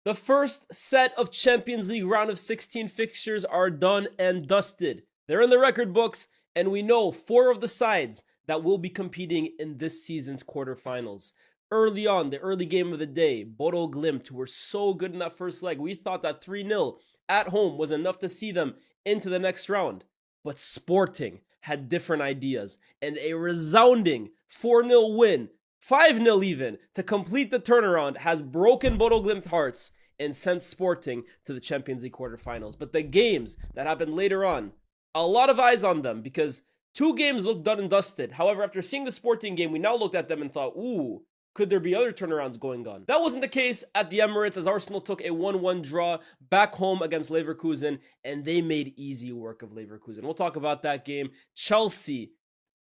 The first set of Champions League round of 16 fixtures are done and dusted. They're in the record books, and we know 4 of the sides that will be competing in this season's quarterfinals. Early on, the early game of the day, Bodo Glimt, who were so good in that first leg, we thought that 3-0 at home was enough to see them into the next round. But Sporting had different ideas, and a resounding 4-0 win, 5-0 even, to complete the turnaround has broken Bodo Glimt hearts and sent Sporting to the Champions League quarterfinals. But the games that happened later on, a lot of eyes on them because 2 games looked done and dusted. However, after seeing the Sporting game, we now looked at them and thought, ooh, could there be other turnarounds going on? That wasn't the case at the Emirates as Arsenal took a 1-1 draw back home against Leverkusen, and they made easy work of Leverkusen. We'll talk about that game. Chelsea,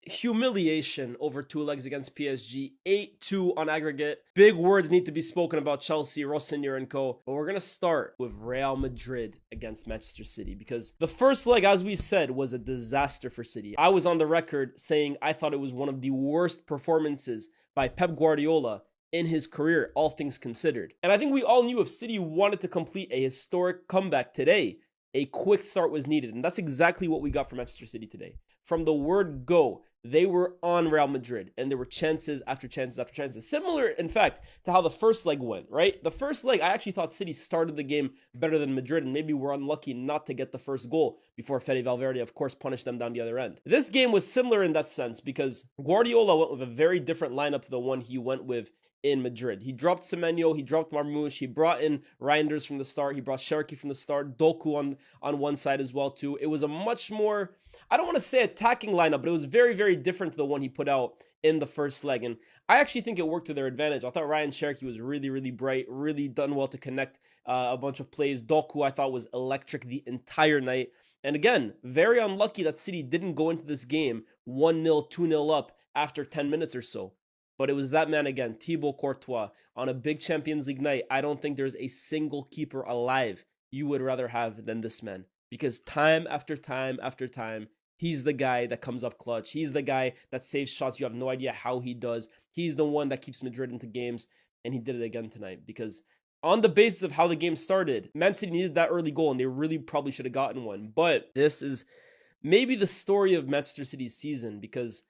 humiliation over 2 legs against PSG, 8-2 on aggregate. Big words need to be spoken about Chelsea, Rossinier and co. But we're going to start with Real Madrid against Manchester City because the first leg, as we said, was a disaster for City. I was on the record saying I thought it was one of the worst performances by Pep Guardiola in his career, all things considered. And I think we all knew if City wanted to complete a historic comeback today, a quick start was needed. And that's exactly what we got from Manchester City today. From the word go, they were on Real Madrid, and there were chances after chances after chances. Similar, in fact, to how the first leg went, right? The first leg, I actually thought City started the game better than Madrid, and maybe were unlucky not to get the first goal before Fede Valverde, of course, punished them down the other end. This game was similar in that sense because Guardiola went with a very different lineup to the one he went with in Madrid. He dropped Semenyo, he dropped Marmoush, he brought in Reinders from the start, he brought Cherki from the start, Doku on one side as well too. It was a much more, I don't want to say attacking lineup, but it was very, very different to the one he put out in the first leg. And I actually think it worked to their advantage. I thought Ryan Cherki was really, really bright, really done well to connect a bunch of plays. Doku I thought was electric the entire night. And again, very unlucky that City didn't go into this game 1-0, 2-0 up after 10 minutes or so. But it was that man again, Thibaut Courtois, on a big Champions League night. I don't think there's a single keeper alive you would rather have than this man. Because time after time after time, he's the guy that comes up clutch. He's the guy that saves shots you have no idea how he does. He's the one that keeps Madrid into games, and he did it again tonight. Because on the basis of how the game started, Man City needed that early goal, and they really probably should have gotten one. But this is maybe the story of Manchester City's season, because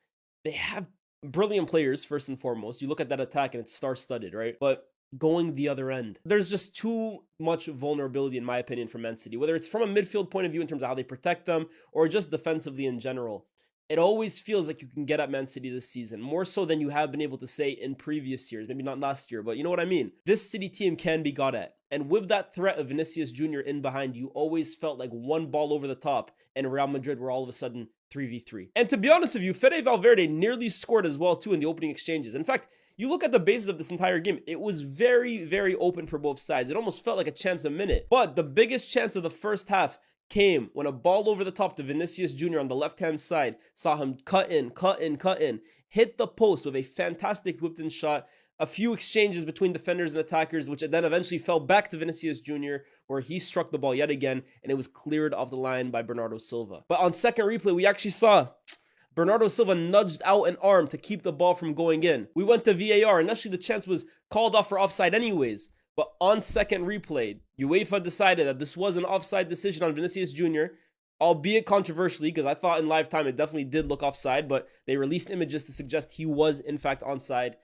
they have brilliant players, first and foremost. You look at that attack and it's star-studded, right? But going the other end, there's just too much vulnerability, in my opinion, from Man City. Whether it's from a midfield point of view in terms of how they protect them or just defensively in general, it always feels like you can get at Man City this season, more so than you have been able to say in previous years. Maybe not last year, but you know what I mean? This City team can be got at. And with that threat of Vinicius Jr. in behind, you always felt like one ball over the top and Real Madrid were all of a sudden 3v3. And to be honest with you, Fede Valverde nearly scored as well too in the opening exchanges. In fact, you look at the basis of this entire game, it was very, very open for both sides. It almost felt like a chance a minute. But the biggest chance of the first half came when a ball over the top to Vinicius Jr. on the left-hand side saw him cut in, hit the post with a fantastic whipped-in shot. A few exchanges between defenders and attackers, which then eventually fell back to Vinicius Jr., where he struck the ball yet again, and it was cleared off the line by Bernardo Silva. But on second replay, we actually saw Bernardo Silva nudged out an arm to keep the ball from going in. We went to VAR, and actually the chance was called off for offside anyways. But on second replay, UEFA decided that this was an offside decision on Vinicius Jr., albeit controversially, because I thought in live time it definitely did look offside, but they released images to suggest he was in fact onside.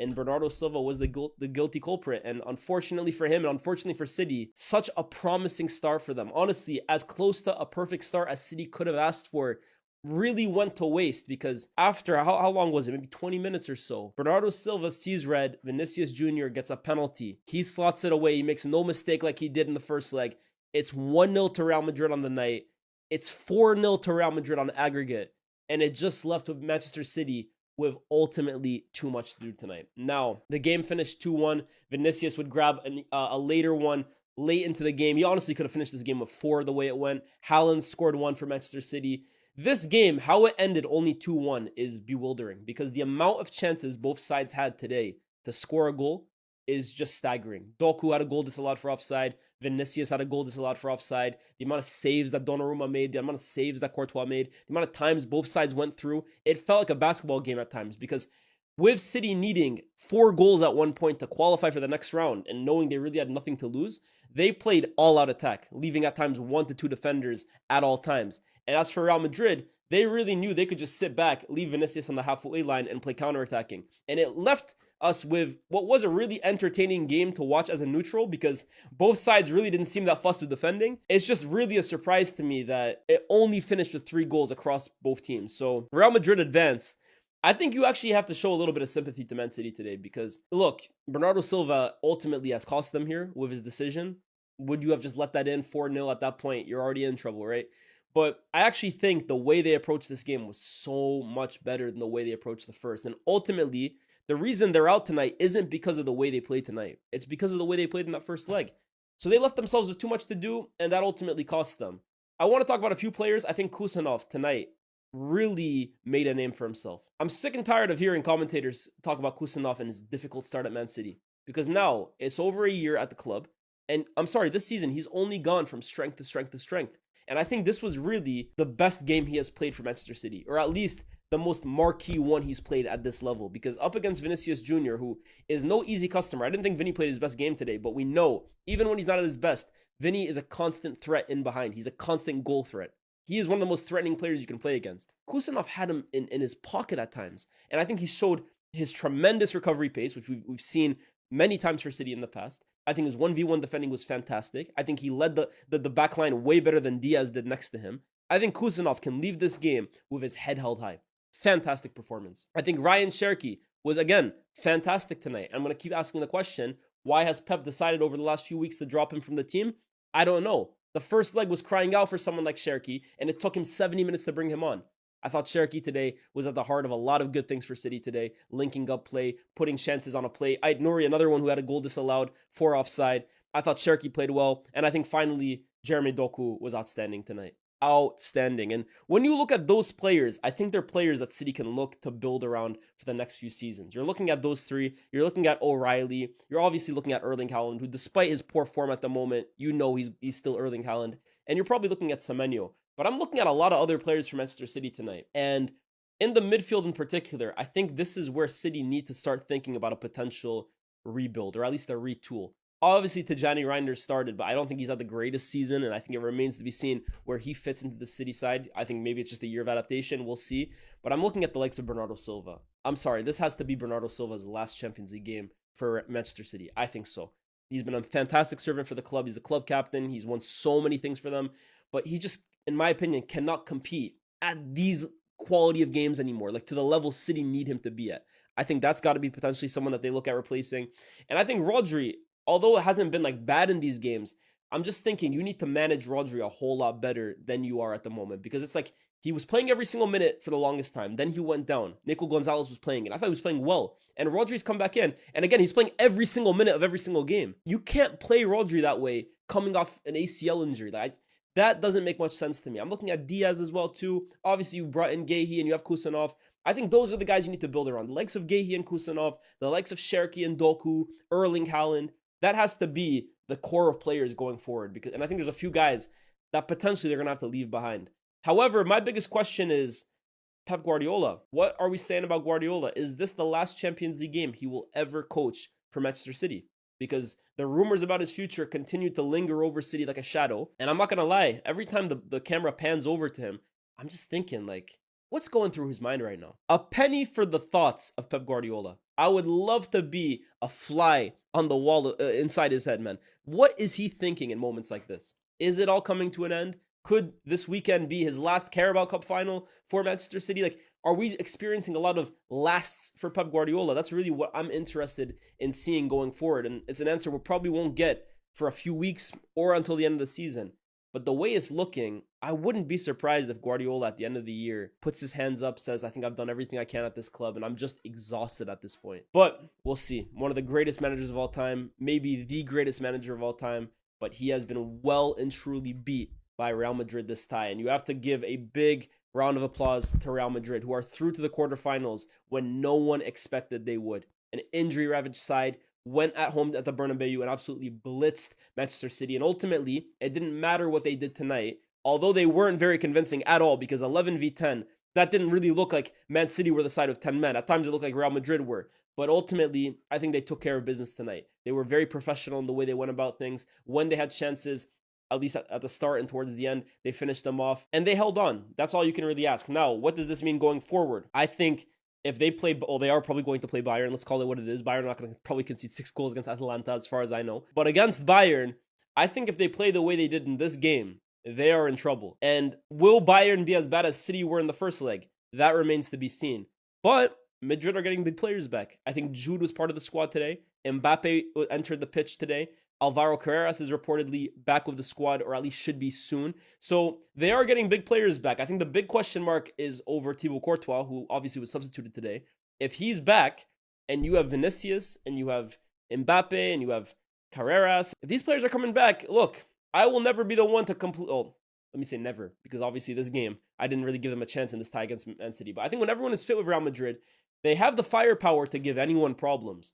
And Bernardo Silva was the guilty culprit. And unfortunately for him, and unfortunately for City, such a promising start for them. Honestly, as close to a perfect start as City could have asked for, really went to waste. Because after, how long was it? Maybe 20 minutes or so. Bernardo Silva sees red. Vinicius Jr. gets a penalty. He slots it away. He makes no mistake like he did in the first leg. It's 1-0 to Real Madrid on the night. It's 4-0 to Real Madrid on aggregate. And it just left with Manchester City with ultimately too much to do tonight. Now, the game finished 2-1. Vinicius would grab a later one late into the game. He honestly could have finished this game with 4 the way it went. Haaland scored 1 for Manchester City. This game, how it ended only 2-1 is bewildering because the amount of chances both sides had today to score a goal is just staggering. Doku had a goal disallowed for offside. Vinicius had a goal disallowed for offside. The amount of saves that Donnarumma made, the amount of saves that Courtois made, the amount of times both sides went through, it felt like a basketball game at times because with City needing 4 goals at one point to qualify for the next round and knowing they really had nothing to lose, they played all-out attack, leaving at times 1 to 2 defenders at all times. And as for Real Madrid, they really knew they could just sit back, leave Vinicius on the halfway line and play counterattacking. And it left us with what was a really entertaining game to watch as a neutral because both sides really didn't seem that fussed with defending. It's just really a surprise to me that it only finished with 3 goals across both teams. So Real Madrid advance. I think you actually have to show a little bit of sympathy to Man City today because, look, Bernardo Silva ultimately has cost them here with his decision. Would you have just let that in 4-0 at that point? You're already in trouble, right? But I actually think the way they approached this game was so much better than the way they approached the first. And ultimately, the reason they're out tonight isn't because of the way they played tonight. It's because of the way they played in that first leg. So they left themselves with too much to do, and that ultimately cost them. I want to talk about a few players. I think Kusanov tonight really made a name for himself. I'm sick and tired of hearing commentators talk about Kusanov and his difficult start at Man City. Because now, it's over a year at the club. And I'm sorry, this season, he's only gone from strength to strength to strength. And I think this was really the best game he has played for Manchester City. Or at least the most marquee one he's played at this level. Because up against Vinicius Jr., who is no easy customer. I didn't think Vinny played his best game today. But we know, even when he's not at his best, Vinny is a constant threat in behind. He's a constant goal threat. He is one of the most threatening players you can play against. Kusanov had him in his pocket at times. And I think he showed his tremendous recovery pace, which we've seen many times for City in the past. I think his 1v1 defending was fantastic. I think he led the back line way better than Diaz did next to him. I think Kusanov can leave this game with his head held high. Fantastic performance. I think Ryan Cherki was, again, fantastic tonight. I'm going to keep asking the question, why has Pep decided over the last few weeks to drop him from the team? I don't know. The first leg was crying out for someone like Cherki, and it took him 70 minutes to bring him on. I thought Cherki today was at the heart of a lot of good things for City today. Linking up play, putting chances on a play. Ait Nouri, another one who had a goal disallowed for offside. I thought Cherki played well. And I think finally, Jeremy Doku was outstanding tonight. Outstanding. And when you look at those players, I think they're players that City can look to build around for the next few seasons. You're looking at those three. You're looking at O'Reilly. You're obviously looking at Erling Haaland, who despite his poor form at the moment, you know he's still Erling Haaland. And you're probably looking at Semenyo. But I'm looking at a lot of other players from Manchester City tonight. And in the midfield in particular, I think this is where City need to start thinking about a potential rebuild, or at least a retool. Obviously, Tijani Reinders started, but I don't think he's had the greatest season, and I think it remains to be seen where he fits into the City side. I think maybe it's just a year of adaptation. We'll see. But I'm looking at the likes of Bernardo Silva. I'm sorry, this has to be Bernardo Silva's last Champions League game for Manchester City. I think so. He's been a fantastic servant for the club. He's the club captain. He's won so many things for them. But he just, in my opinion, cannot compete at these quality of games anymore, like to the level City need him to be at. I think that's got to be potentially someone that they look at replacing. And I think Rodri, although it hasn't been like bad in these games, I'm just thinking you need to manage Rodri a whole lot better than you are at the moment, because it's like he was playing every single minute for the longest time. Then he went down. Nico Gonzalez was playing, and I thought he was playing well. And Rodri's come back in, and again, he's playing every single minute of every single game. You can't play Rodri that way coming off an ACL injury. That doesn't make much sense to me. I'm looking at Diaz as well, too. Obviously, you brought in Guehi and you have Kusanov. I think those are the guys you need to build around. The likes of Guehi and Kusanov, the likes of Cherki and Doku, Erling Haaland. That has to be the core of players going forward. And I think there's a few guys that potentially they're going to have to leave behind. However, my biggest question is Pep Guardiola. What are we saying about Guardiola? Is this the last Champions League game he will ever coach for Manchester City? Because the rumors about his future continue to linger over City like a shadow. And I'm not going to lie, every time the camera pans over to him, I'm just thinking, like, what's going through his mind right now? A penny for the thoughts of Pep Guardiola. I would love to be a fly on the wall inside his head, man. What is he thinking in moments like this? Is it all coming to an end? Could this weekend be his last Carabao Cup final for Manchester City? Like, are we experiencing a lot of lasts for Pep Guardiola? That's really what I'm interested in seeing going forward. And it's an answer we probably won't get for a few weeks or until the end of the season. But the way it's looking, I wouldn't be surprised if Guardiola at the end of the year puts his hands up, says, I think I've done everything I can at this club, and I'm just exhausted at this point. But we'll see. One of the greatest managers of all time, maybe the greatest manager of all time, but he has been well and truly beat by Real Madrid this tie. And you have to give a big round of applause to Real Madrid, who are through to the quarterfinals when no one expected they would. An injury-ravaged side went at home at the Bernabeu and absolutely blitzed Manchester City. And ultimately, it didn't matter what they did tonight, although they weren't very convincing at all, because 11v10, that didn't really look like Man City were the side of 10 men. At times it looked like Real Madrid were. But ultimately, I think they took care of business tonight. They were very professional in the way they went about things. When they had chances, at least at the start and towards the end, they finished them off and they held on. That's all you can really ask. Now, what does this mean going forward? I think if they play, well, they are probably going to play Bayern. Let's call it what it is. Bayern are not going to probably concede 6 goals against Atalanta as far as I know. But against Bayern, I think if they play the way they did in this game, they are in trouble. And will Bayern be as bad as City were in the first leg? That remains to be seen. But Madrid are getting big players back. I think Jude was part of the squad today. Mbappe entered the pitch today. Alvaro Carreras is reportedly back with the squad, or at least should be soon. So they are getting big players back. I think the big question mark is over Thibaut Courtois, who obviously was substituted today. If he's back, and you have Vinicius, and you have Mbappe, and you have Carreras, if these players are coming back, look, I will never be the one to complete... Oh, let me say never, because obviously this game, I didn't really give them a chance in this tie against MANCITY. But I think when everyone is fit with Real Madrid, they have the firepower to give anyone problems.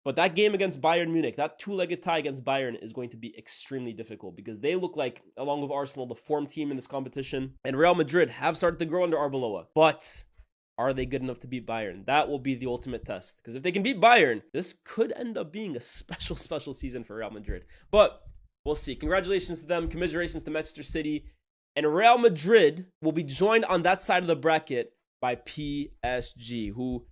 But that game against Bayern Munich, that two-legged tie against Bayern is going to be extremely difficult because they look like, along with Arsenal, the form team in this competition. And Real Madrid have started to grow under Arbeloa. But are they good enough to beat Bayern? That will be the ultimate test. Because if they can beat Bayern, this could end up being a special season for Real Madrid. But we'll see. Congratulations to them. Commiserations to Manchester City. And Real Madrid will be joined on that side of the bracket by PSG, who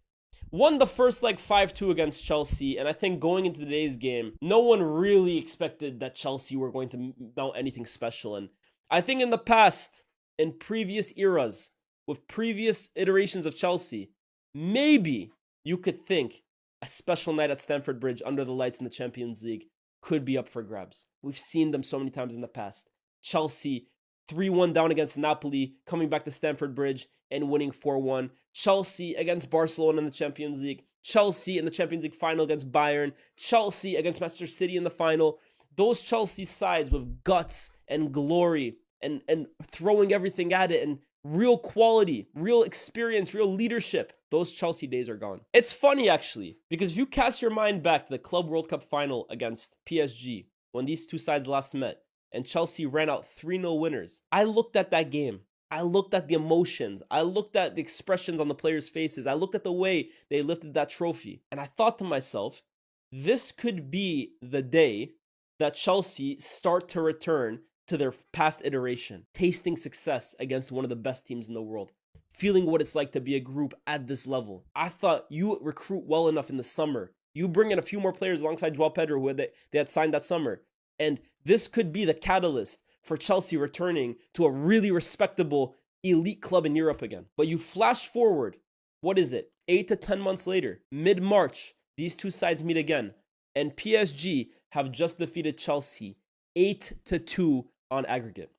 won the first leg 5-2 against Chelsea, and I think going into today's game, no one really expected that Chelsea were going to mount anything special. And I think in the past, in previous eras, with previous iterations of Chelsea, maybe you could think a special night at Stamford Bridge under the lights in the Champions League could be up for grabs. We've seen them so many times in the past. Chelsea 3-1 down against Napoli, coming back to Stamford Bridge and winning 4-1. Chelsea against Barcelona in the Champions League. Chelsea in the Champions League final against Bayern. Chelsea against Manchester City in the final. Those Chelsea sides with guts and glory and throwing everything at it and real quality, real experience, real leadership. Those Chelsea days are gone. It's funny, actually, because if you cast your mind back to the Club World Cup final against PSG, when these two sides last met, and Chelsea ran out 3-0 winners. I looked at that game. I looked at the emotions. I looked at the expressions on the players' faces. I looked at the way they lifted that trophy. And I thought to myself, this could be the day that Chelsea start to return to their past iteration, tasting success against one of the best teams in the world, feeling what it's like to be a group at this level. I thought you recruit well enough in the summer. You bring in a few more players alongside Joao Pedro, who they had signed that summer. And this could be the catalyst for Chelsea returning to a really respectable elite club in Europe again. But you flash forward, what is it? 8 to 10 months later, mid-March, these two sides meet again. And PSG have just defeated Chelsea 8-2 on aggregate.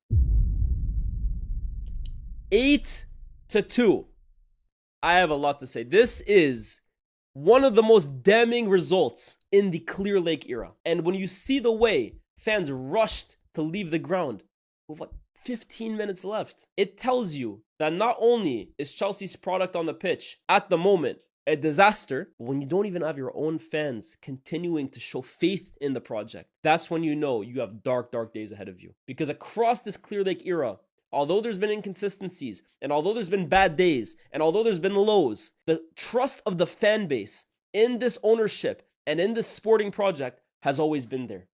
8-2. I have a lot to say. This is one of the most damning results in the Clear Lake era. And when you see the way fans rushed to leave the ground with 15 minutes left, it tells you that not only is Chelsea's product on the pitch at the moment a disaster, but when you don't even have your own fans continuing to show faith in the project, that's when you know you have dark days ahead of you. Because across this Clear Lake era, although there's been inconsistencies, and although there's been bad days, and although there's been lows, the trust of the fan base in this ownership and in this sporting project has always been there.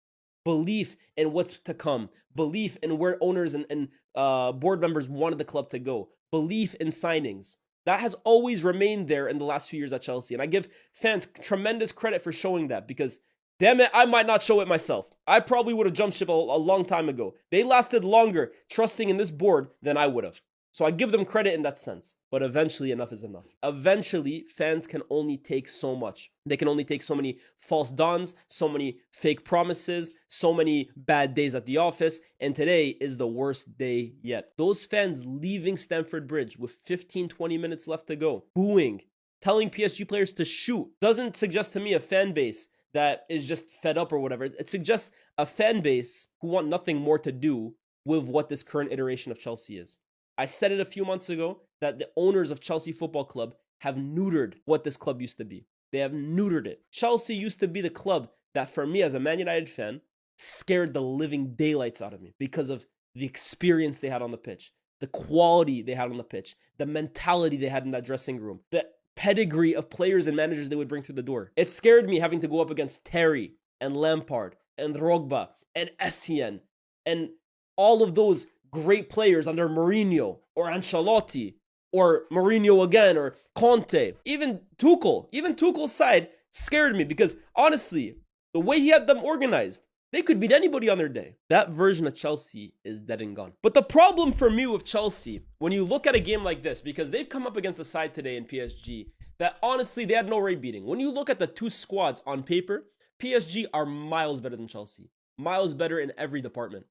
Belief in what's to come, belief in where owners and board members wanted the club to go, belief in signings. That has always remained there in the last few years at Chelsea. And I give fans tremendous credit for showing that because, damn it, I might not show it myself. I probably would have jumped ship a long time ago. They lasted longer trusting in this board than I would have. So I give them credit in that sense. But eventually, enough is enough. Eventually, fans can only take so much. They can only take so many false dawns, so many fake promises, so many bad days at the office. And today is the worst day yet. Those fans leaving Stamford Bridge with 15-20 minutes left to go, booing, telling PSG players to shoot, doesn't suggest to me a fan base that is just fed up or whatever. It suggests a fan base who want nothing more to do with what this current iteration of Chelsea is. I said it a few months ago that the owners of Chelsea Football Club have neutered what this club used to be. They have neutered it. Chelsea used to be the club that, for me as a Man United fan, scared the living daylights out of me because of the experience they had on the pitch, the quality they had on the pitch, the mentality they had in that dressing room, the pedigree of players and managers they would bring through the door. It scared me having to go up against Terry and Lampard and Drogba and Essien and all of those great players under Mourinho or Ancelotti or Mourinho again or Conte. Even Tuchel's side scared me because honestly, the way he had them organized, they could beat anybody on their day. That version of Chelsea is dead and gone. But the problem for me with Chelsea, when you look at a game like this, because they've come up against a side today in PSG that honestly they had no right beating. When you look at the two squads on paper, PSG are miles better than Chelsea. Miles better in every department.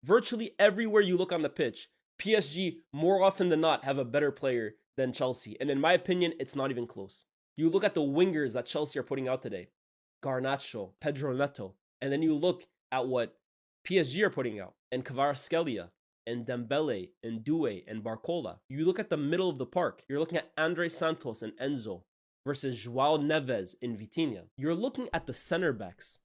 Virtually everywhere you look on the pitch, PSG more often than not have a better player than Chelsea. And in my opinion, it's not even close. You look at the wingers that Chelsea are putting out today. Garnacho, Pedro Neto. And then you look at what PSG are putting out, and Kvaratskhelia, and Dembele, and Doué, and Barcola. You look at the middle of the park. You're looking at Andre Santos and Enzo versus Joao Neves and Vitinha. You're looking at the center backs.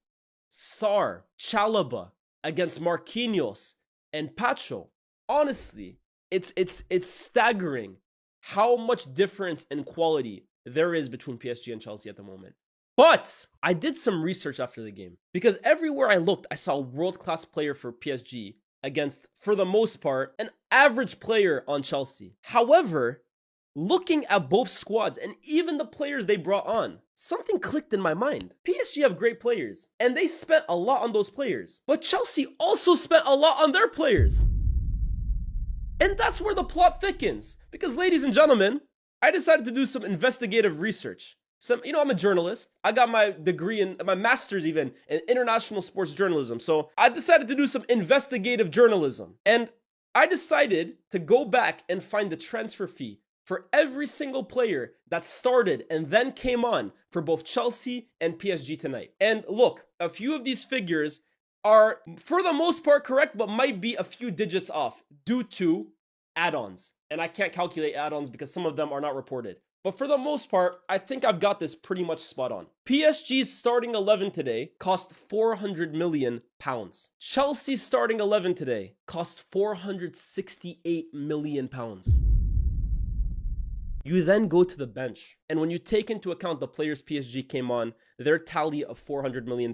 Sarr, Chalobah against Marquinhos and Pacho. Honestly, it's staggering how much difference in quality there is between PSG and Chelsea at the moment. But I did some research after the game because everywhere I looked, I saw a world-class player for PSG against, for the most part, an average player on Chelsea. However, looking at both squads and even the players they brought on, something clicked in my mind. PSG have great players and they spent a lot on those players, but Chelsea also spent a lot on their players. And that's where the plot thickens because, ladies and gentlemen, I decided to do some investigative research. I'm a journalist. I got my degree in my master's even in international sports journalism. So I decided to do some investigative journalism. And I decided to go back and find the transfer fee for every single player that started and then came on for both Chelsea and PSG tonight. And look, a few of these figures are for the most part correct, but might be a few digits off due to add-ons. And I can't calculate add-ons because some of them are not reported. But for the most part, I think I've got this pretty much spot on. PSG's starting 11 today cost £400 million. Chelsea's starting 11 today cost £468 million. You then go to the bench. And when you take into account the players PSG came on, their tally of £400 million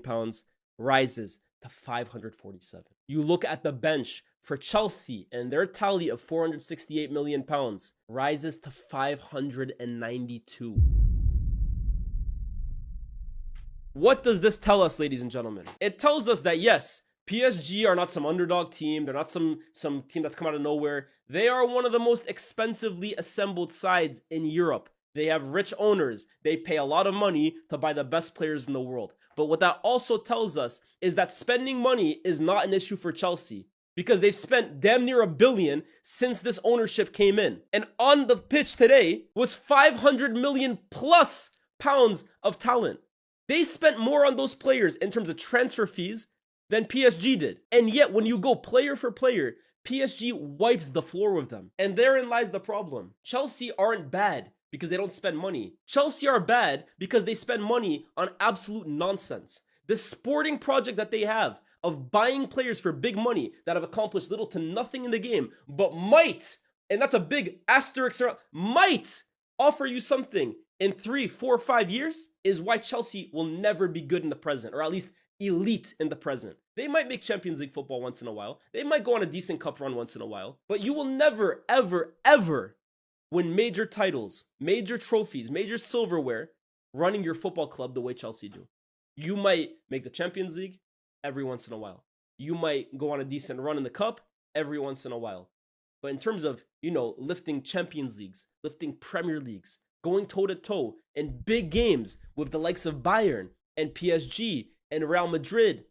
rises to 547. You look at the bench for Chelsea and their tally of £468 million rises to 592. What does this tell us, ladies and gentlemen? It tells us that yes, PSG are not some underdog team. They're not some team that's come out of nowhere. They are one of the most expensively assembled sides in Europe. They have rich owners. They pay a lot of money to buy the best players in the world. But what that also tells us is that spending money is not an issue for Chelsea because they've spent damn near £1 billion since this ownership came in. And on the pitch today was 500 million plus pounds of talent. They spent more on those players in terms of transfer fees than PSG did. And yet when you go player for player, PSG wipes the floor with them. And therein lies the problem. Chelsea aren't bad because they don't spend money. Chelsea are bad because they spend money on absolute nonsense. The sporting project that they have of buying players for big money that have accomplished little to nothing in the game, but might, and that's a big asterisk, might offer you something in 3, 4, 5 years, is why Chelsea will never be good in the present, or at least elite in the present. They might make Champions League football once in a while. They might go on a decent cup run once in a while, but you will never, ever, ever win major titles, major trophies, major silverware running your football club the way Chelsea do. You might make the Champions League every once in a while. You might go on a decent run in the cup every once in a while. But in terms of, lifting Champions Leagues, lifting Premier Leagues, going toe-to-toe in big games with the likes of Bayern and PSG and Real Madrid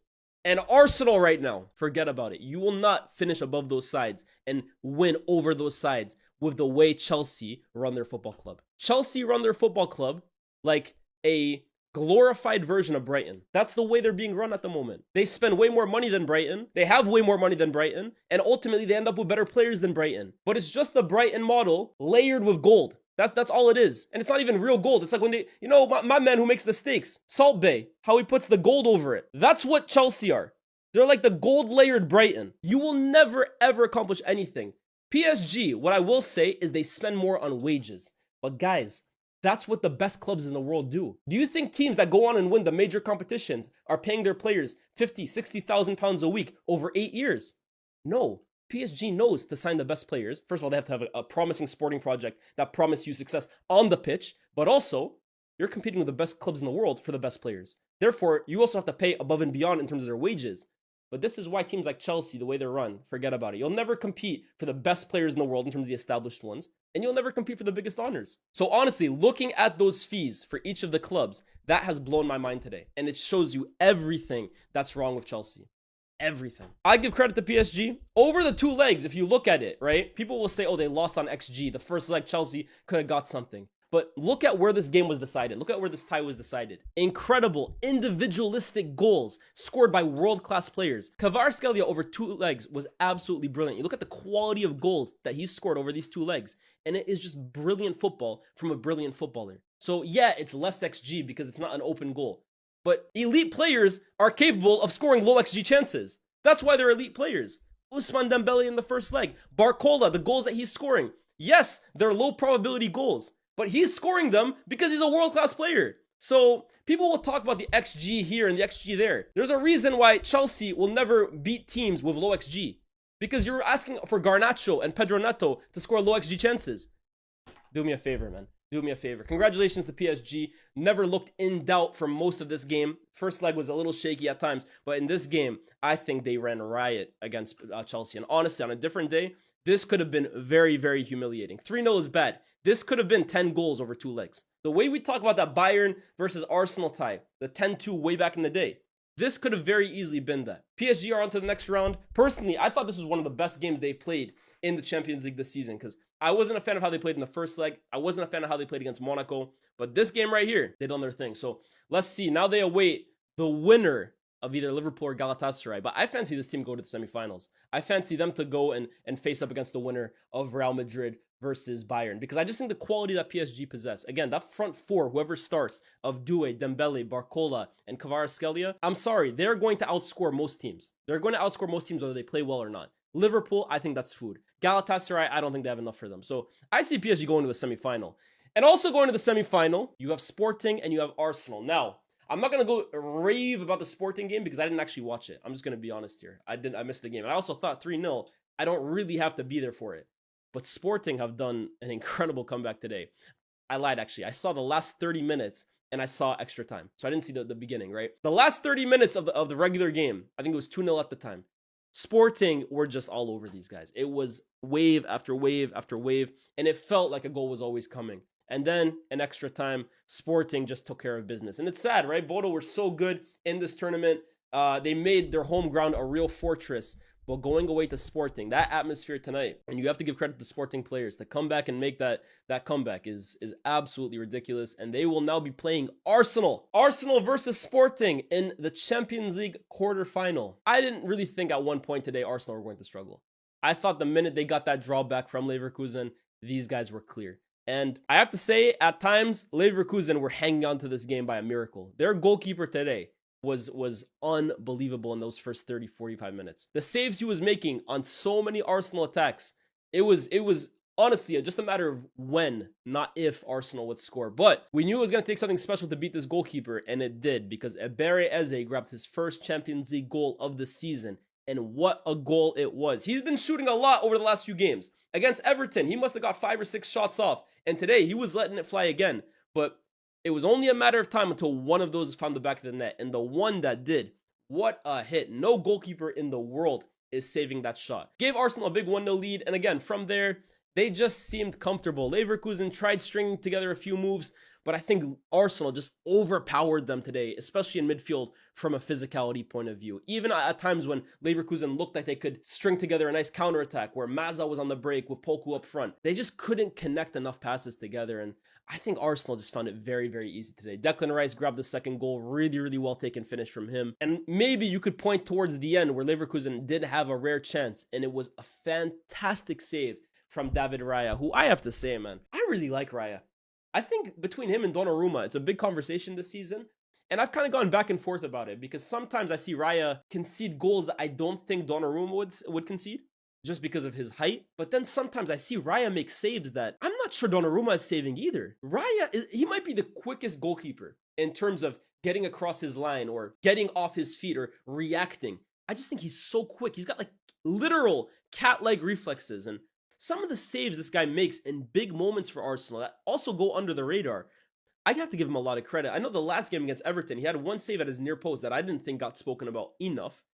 and Arsenal right now, forget about it. You will not finish above those sides and win over those sides with the way Chelsea run their football club. Chelsea run their football club like a glorified version of Brighton. That's the way they're being run at the moment. They spend way more money than Brighton. They have way more money than Brighton. And ultimately, they end up with better players than Brighton. But it's just the Brighton model layered with gold. That's all it is. And it's not even real gold. It's like when they, my man who makes the steaks, Salt Bay, how he puts the gold over it. That's what Chelsea are. They're like the gold layered Brighton. You will never, ever accomplish anything. PSG, what I will say is they spend more on wages. But guys, that's what the best clubs in the world do. Do you think teams that go on and win the major competitions are paying their players 50, 60,000 pounds a week over 8 years? No. PSG knows to sign the best players. First of all, they have to have a promising sporting project that promise you success on the pitch, but also you're competing with the best clubs in the world for the best players. Therefore, you also have to pay above and beyond in terms of their wages. But this is why teams like Chelsea, the way they're run, forget about it. You'll never compete for the best players in the world in terms of the established ones, and you'll never compete for the biggest honors. So honestly, looking at those fees for each of the clubs, that has blown my mind today. And it shows you everything that's wrong with Chelsea. Everything. I give credit to PSG. Over the 2 legs, if you look at it, right? People will say, oh, they lost on XG. The first leg, Chelsea could have got something. But look at where this game was decided. Look at where this tie was decided. Incredible individualistic goals scored by world-class players. Kvaratskhelia over 2 legs was absolutely brilliant. You look at the quality of goals that he scored over these 2 legs, and it is just brilliant football from a brilliant footballer. So yeah, it's less XG because it's not an open goal. But elite players are capable of scoring low XG chances. That's why they're elite players. Ousmane Dembele in the first leg. Barcola, the goals that he's scoring. Yes, they're low probability goals, but he's scoring them because he's a world-class player. So people will talk about the XG here and the XG there. There's a reason why Chelsea will never beat teams with low XG. Because you're asking for Garnacho and Pedro Neto to score low XG chances. Do me a favor, man. Do me a favor. Congratulations to PSG. Never looked in doubt for most of this game. First leg was a little shaky at times, but in this game, I think they ran riot against Chelsea. And honestly, on a different day, this could have been very, very humiliating. 3-0 is bad. This could have been 10 goals over 2 legs. The way we talk about that Bayern versus Arsenal tie, the 10-2 way back in the day, this could have very easily been that. PSG are on to the next round. Personally, I thought this was one of the best games they played in the Champions League this season because I wasn't a fan of how they played in the first leg. I wasn't a fan of how they played against Monaco. But this game right here, they done their thing. So let's see. Now they await the winner of either Liverpool or Galatasaray. But I fancy this team go to the semifinals. I fancy them to go and face up against the winner of Real Madrid versus Bayern. Because I just think the quality that PSG possess. Again, that front 4, whoever starts, of Doué, Dembele, Barcola, and Kvaratskhelia, I'm sorry, they're going to outscore most teams. They're going to outscore most teams whether they play well or not. Liverpool, I think that's food. Galatasaray, I don't think they have enough for them. So I see PSG going to the semifinal. And also going to the semifinal, you have Sporting and you have Arsenal. Now, I'm not going to go rave about the Sporting game because I didn't actually watch it. I'm just going to be honest here. I missed the game. And I also thought 3-0, I don't really have to be there for it. But Sporting have done an incredible comeback today. I lied, actually. I saw the last 30 minutes and I saw extra time. So I didn't see the beginning, right? The last 30 minutes of the regular game, I think it was 2-0 at the time. Sporting were just all over these guys. It was wave after wave after wave, and it felt like a goal was always coming. And then, in extra time, Sporting just took care of business. And it's sad, right? Bodo were so good in this tournament. They made their home ground a real fortress. But going away to Sporting, that atmosphere tonight, and you have to give credit to Sporting players, to come back and make that comeback is absolutely ridiculous. And they will now be playing Arsenal. Arsenal versus Sporting in the Champions League quarterfinal. I didn't really think at one point today Arsenal were going to struggle. I thought the minute they got that drawback from Leverkusen, these guys were clear. And I have to say, at times, Leverkusen were hanging on to this game by a miracle. Their goalkeeper today was unbelievable in those first 30, 45 minutes. The saves he was making on so many Arsenal attacks, it was honestly just a matter of when, not if, Arsenal would score. But we knew it was going to take something special to beat this goalkeeper, and it did, because Ebere Eze grabbed his first Champions League goal of the season. And what a goal it was. He's been shooting a lot over the last few games. Against Everton, he must have got 5 or 6 shots off. And today, he was letting it fly again. But it was only a matter of time until one of those found the back of the net. And the one that did, what a hit. No goalkeeper in the world is saving that shot. Gave Arsenal a big 1-0 lead. And again, from there, they just seemed comfortable. Leverkusen tried stringing together a few moves, but I think Arsenal just overpowered them today, especially in midfield from a physicality point of view. Even at times when Leverkusen looked like they could string together a nice counterattack where Mazza was on the break with Poku up front, they just couldn't connect enough passes together. And I think Arsenal just found it very, very easy today. Declan Rice grabbed the second goal, really, really well taken finish from him. And maybe you could point towards the end where Leverkusen did have a rare chance, and it was a fantastic save from David Raya, who I have to say, man, I really like Raya. I think between him and Donnarumma, it's a big conversation this season. And I've kind of gone back and forth about it because sometimes I see Raya concede goals that I don't think Donnarumma would concede. just because of his height. But then sometimes I see Raya make saves that I'm not sure Donnarumma is saving either. Raya, he might be the quickest goalkeeper in terms of getting across his line or getting off his feet or reacting. I just think he's so quick. He's got like literal cat-like reflexes, and some of the saves this guy makes in big moments for Arsenal that also go under the radar, I have to give him a lot of credit. I know the last game against Everton, he had one save at his near post that I didn't think got spoken about enough.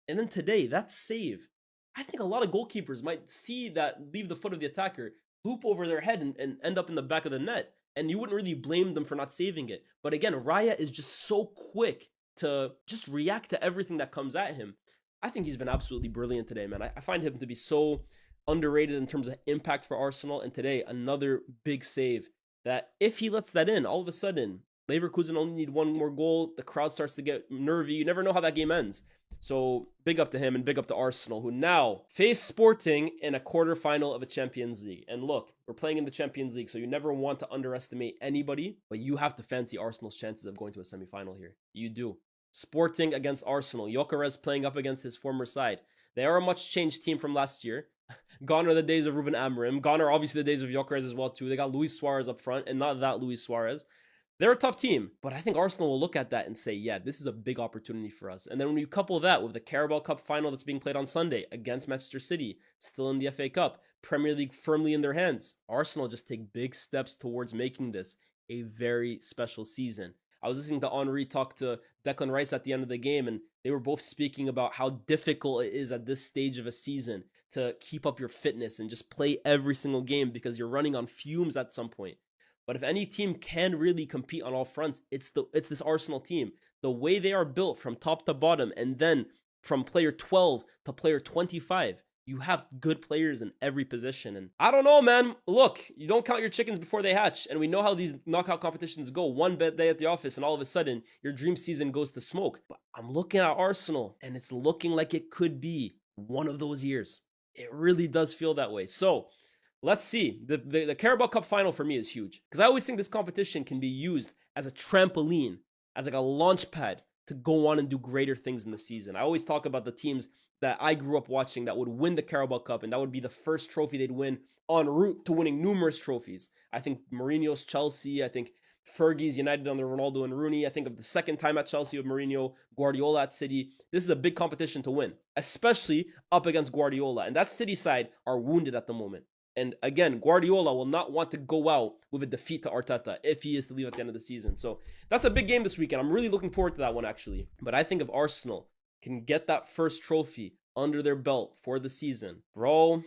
And then today, that save, I think a lot of goalkeepers might see that leave the foot of the attacker, loop over their head and end up in the back of the net. And you wouldn't really blame them for not saving it. But again, Raya is just so quick to just react to everything that comes at him. I think he's been absolutely brilliant today, man. I find him to be so underrated in terms of impact for Arsenal. And today, another big save that if he lets that in, all of a sudden, Leverkusen only need one more goal. The crowd starts to get nervy. You never know how that game ends. So big up to him and big up to Arsenal, who now face Sporting in a quarterfinal of a Champions League. And look, we're playing in the Champions League, so you never want to underestimate anybody, but you have to fancy Arsenal's chances of going to a semifinal here. You do. Sporting against Arsenal. Gyökeres playing up against his former side. They are a much changed team from last year. Gone are the days of Ruben Amorim. Gone are obviously the days of Gyökeres as well too. They got Luis Suarez up front, and not that Luis Suarez. They're a tough team, but I think Arsenal will look at that and say, yeah, this is a big opportunity for us. And then when you couple that with the Carabao Cup final that's being played on Sunday against Manchester City, still in the FA Cup, Premier League firmly in their hands, Arsenal just take big steps towards making this a very special season. I was listening to Henry talk to Declan Rice at the end of the game, and they were both speaking about how difficult it is at this stage of a season to keep up your fitness and just play every single game because you're running on fumes at some point. But if any team can really compete on all fronts, it's this Arsenal team. The way they are built from top to bottom, and then from player 12 to player 25, you have good players in every position. And I don't know, man. Look, you don't count your chickens before they hatch. And we know how these knockout competitions go. One bad day at the office, and all of a sudden, your dream season goes to smoke. But I'm looking at Arsenal, and it's looking like it could be one of those years. It really does feel that way. So let's see. The Carabao Cup final for me is huge, because I always think this competition can be used as a trampoline, as like a launch pad to go on and do greater things in the season. I always talk about the teams that I grew up watching that would win the Carabao Cup, and that would be the first trophy they'd win en route to winning numerous trophies. I think Mourinho's Chelsea, I think Fergie's United under Ronaldo and Rooney. I think of the second time at Chelsea with Mourinho, Guardiola at City. This is a big competition to win, especially up against Guardiola. And that City side are wounded at the moment. And again, Guardiola will not want to go out with a defeat to Arteta if he is to leave at the end of the season. So that's a big game this weekend. I'm really looking forward to that one, actually. But I think if Arsenal can get that first trophy under their belt for the season, bro,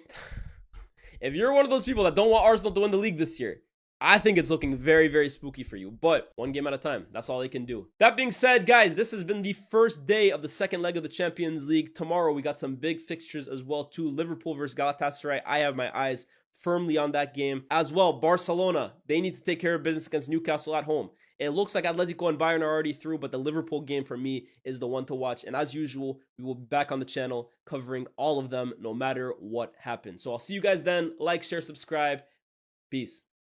if you're one of those people that don't want Arsenal to win the league this year, I think it's looking very, very spooky for you. But one game at a time. That's all they can do. That being said, guys, this has been the first day of the second leg of the Champions League. Tomorrow, we got some big fixtures as well, too. Liverpool versus Galatasaray. I have my eyes firmly on that game. As well, Barcelona, they need to take care of business against Newcastle at home. It looks like Atletico and Bayern are already through, but the Liverpool game for me is the one to watch. And as usual, we will be back on the channel covering all of them no matter what happens. So I'll see you guys then. Like, share, subscribe. Peace.